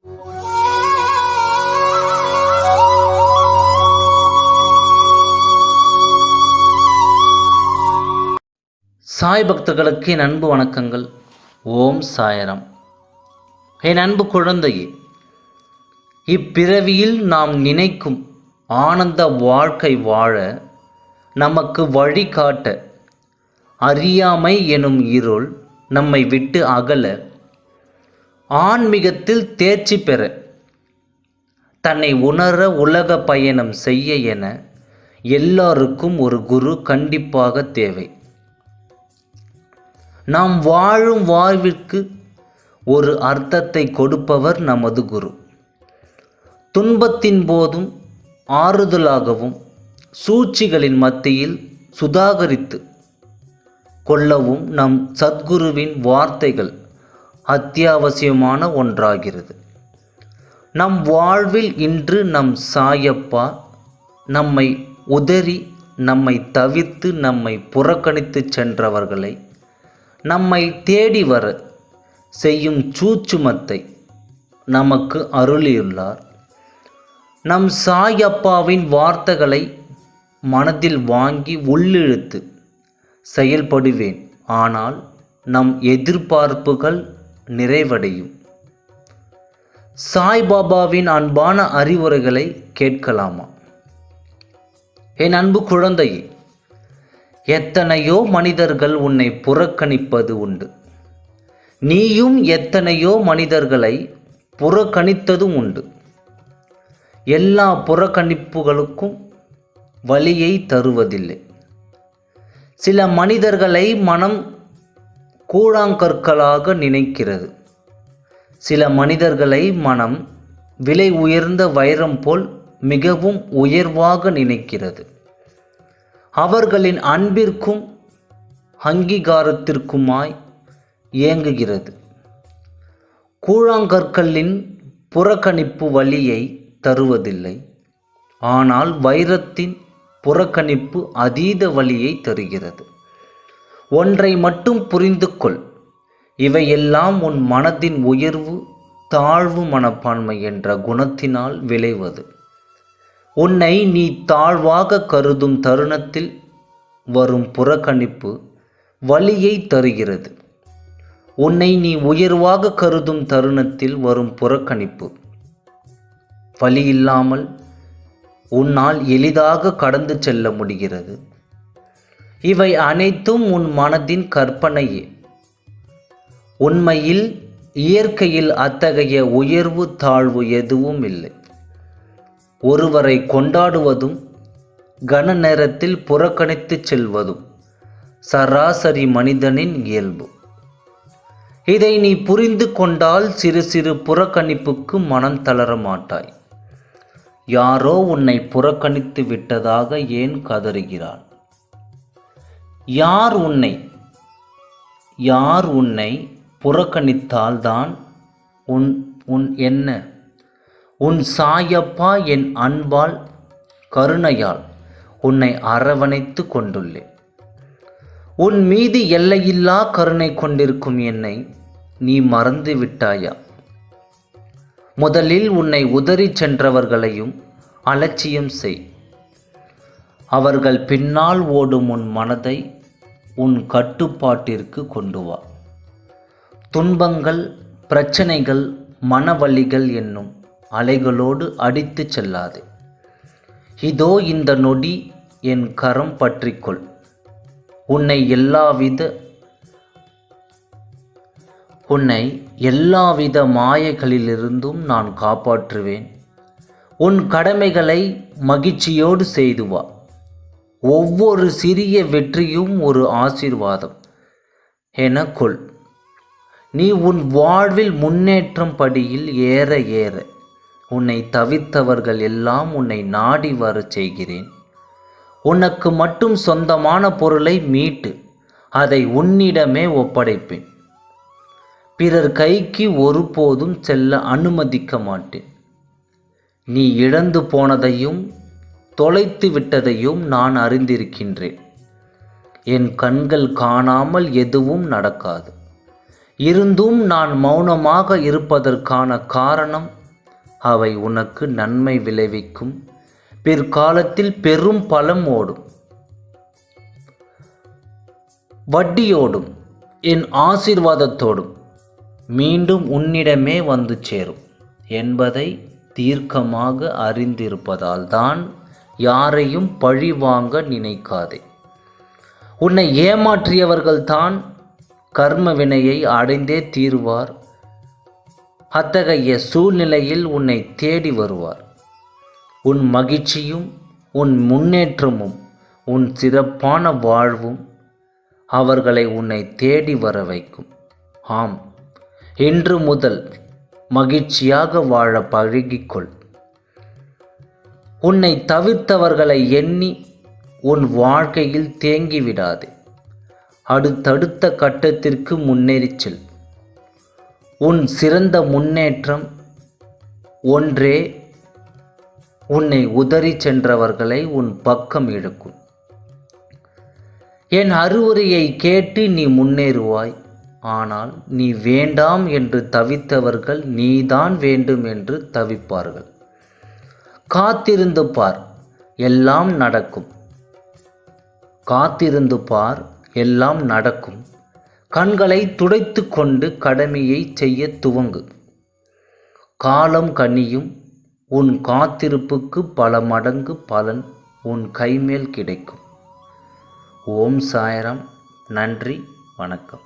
சாய் பக்தர்களுக்கு என் அன்பு வணக்கங்கள். ஓம் சாயராம். என் அன்பு குழந்தையே, இப்பிறவியில் நாம் நினைக்கும் ஆனந்த வாழ்க்கை வாழ நமக்கு வழிகாட்ட அறியாமை எனும் இருள் நம்மை விட்டு அகல, ஆன்மீகத்தில் தேர்ச்சி பெற, தன்னை உணர உலக பயணம் செய்ய என எல்லாருக்கும் ஒரு குரு கண்டிப்பாக தேவை. நாம் வாழும் வாழ்விற்கு ஒரு அர்த்தத்தை கொடுப்பவர் நமது குரு. துன்பத்தின் போதும் ஆறுதலாகவும் சூழ்ச்சிகளின் மத்தியில் சுதாகரித்து கொள்ளவும் நம் சத்குருவின் வார்த்தைகள் அத்தியாவசியமான ஒன்றாகிறது. நம் வாழ்வில் இன்று நம் சாயப்பா நம்மை உதறி, நம்மை தவிர்த்து, நம்மை புறக்கணித்து சென்றவர்களை நம்மை தேடி வர செய்யும் சூட்சுமத்தை நமக்கு அருளியுள்ளார். நம் சாயப்பாவின் வார்த்தைகளை மனதில் வாங்கி உள்ளிழுத்து செயல்படுவேன், ஆனால் நம் எதிர்பார்ப்புகள் நிறைவடையும். சாய்பாபாவின் அன்பான அறிவுரைகளை கேட்கலாமா? என் அன்பு குழந்தையே, எத்தனையோ மனிதர்கள் உன்னை புறக்கணிப்பது உண்டு. நீயும் எத்தனையோ மனிதர்களை புறக்கணித்ததும் உண்டு. எல்லா புறக்கணிப்புகளுக்கும் வலியை தருவதில்லை. சில மனிதர்களை மனம் கூழாங்கற்களாக நினைக்கிறது. சில மனிதர்களை மனம் விலை உயர்ந்த வைரம் போல் மிகவும் உயர்வாக நினைக்கிறது. அவர்களின் அன்பிற்கும் அங்கீகாரத்திற்குமாய் இயங்குகிறது. கூழாங்கற்களின் புறக்கணிப்பு வலியை தருவதில்லை, ஆனால் வைரத்தின் புறக்கணிப்பு அதீத வலியை தருகிறது. ஒன்றை மட்டும் புரிந்து கொள், இவையெல்லாம் உன் மனதின் உயர்வு தாழ்வு மனப்பான்மை என்ற குணத்தினால் விளைவது. உன்னை நீ தாழ்வாக கருதும் தருணத்தில் வரும் புறக்கணிப்பு வலியை தருகிறது. உன்னை நீ உயர்வாக கருதும் தருணத்தில் வரும் புறக்கணிப்பு வலி இல்லாமல் உன்னால் எளிதாக கடந்து செல்ல முடிகிறது. இவை அனைத்தும் உன் மனதின் கற்பனையே. உண்மையில் இயற்கையில் அத்தகைய உயர்வு தாழ்வு எதுவும் இல்லை. ஒருவரை கொண்டாடுவதும் கன நேரத்தில் புறக்கணித்து செல்வதும் சராசரி மனிதனின் இயல்பு. இதை நீ புரிந்து கொண்டால் சிறு சிறு புறக்கணிப்புக்கு மனம் தளர மாட்டாய். யாரோ உன்னை புறக்கணித்து விட்டதாக ஏன் கதறுகிறாள்? யார் உன்னை புறக்கணித்தால்தான் என்ன? உன் சாயப்பா என் அன்பால் கருணையால் உன்னை அரவணைத்து கொண்டுள்ளேன். உன் மீது எல்லையில்லா கருணை கொண்டிருக்கும் என்னை நீ மறந்து விட்டாயா? முதலில் உன்னை உதறி சென்றவர்களையும் அலட்சியம் செய். அவர்கள் பின்னால் ஓடும் உன் மனதை உன் கட்டுப்பாட்டிற்கு கொண்டு வா. துன்பங்கள், பிரச்சனைகள், மனவலிகள் என்னும் அலைகளோடு அடித்து செல்லாதே. இதோ இந்த நொடி என் கரம் பற்றிக்கொள். உன்னை எல்லாவித மாயைகளிலிருந்தும் நான் காப்பாற்றுவேன். உன் கடமைகளை மகிழ்ச்சியோடு செய்து வா. ஒவ்வொரு சிறிய வெற்றியும் ஒரு ஆசீர்வாதம் என கொள். நீ உன் வாழ்வில் முன்னேற்றம் படியில் ஏற ஏற உன்னை தவிர்த்தவர்கள் எல்லாம் உன்னை நாடி வர செய்கிறேன். உனக்கு மட்டும் சொந்தமான பொருளை மீட்டு அதை உன்னிடமே ஒப்படைப்பேன். பிறர் கைக்கு ஒருபோதும் செல்ல அனுமதிக்க மாட்டேன். நீ இழந்து போனதையும் தொலைத்து விட்டதையும் நான் அறிந்திருக்கின்றேன். என் கண்கள் காணாமல் எதுவும் நடக்காது. இருந்தும் நான் மௌனமாக இருப்பதற்கான காரணம் அவை உனக்கு நன்மை விளைவிக்கும், பிற்காலத்தில் பெரும் பலம் ஓடும், வட்டியோடும் என் ஆசீர்வாதத்தோடும் மீண்டும் உன்னிடமே வந்து சேரும் என்பதை தீர்க்கமாக அறிந்திருப்பதால் தான் யாரையும் பழி வாங்க நினைக்காதே. உன்னை ஏமாற்றியவர்கள்தான் கர்ம வினையை அடைந்தே தீருவார். அத்தகைய சூழ்நிலையில் உன்னை தேடி வருவார். உன் மகிழ்ச்சியும் உன் முன்னேற்றமும் உன் சிறப்பான வாழ்வும் அவர்களை உன்னை தேடி வர வைக்கும். ஆம், இன்று முதல் மகிழ்ச்சியாக வாழ பழகிக்கொள். உன்னை தவிர்த்தவர்களை எண்ணி உன் வாழ்க்கையில் தேங்கிவிடாதே. அடுத்தடுத்த கட்டத்திற்கு முன்னேறிச் செல். உன் சிறந்த முன்னேற்றம் ஒன்றே உன்னை உதறி சென்றவர்களை உன் பக்கம் இழுக்கும். என் அறிவுரையை கேட்டு நீ முன்னேறுவாய். ஆனால் நீ வேண்டாம் என்று தவித்தவர்கள் நீதான் வேண்டும் என்று தவிப்பார்கள். காத்திருந்து பார், எல்லாம் நடக்கும். காத்திருந்து பார், எல்லாம் நடக்கும். கண்களை துடைத்து கொண்டு கடமையை செய்ய துவங்கு. காலம் கனியும். உன் காத்திருப்புக்கு பல மடங்கு பலன் உன் கைமேல் கிடைக்கும். ஓம் சாய்ராம். நன்றி, வணக்கம்.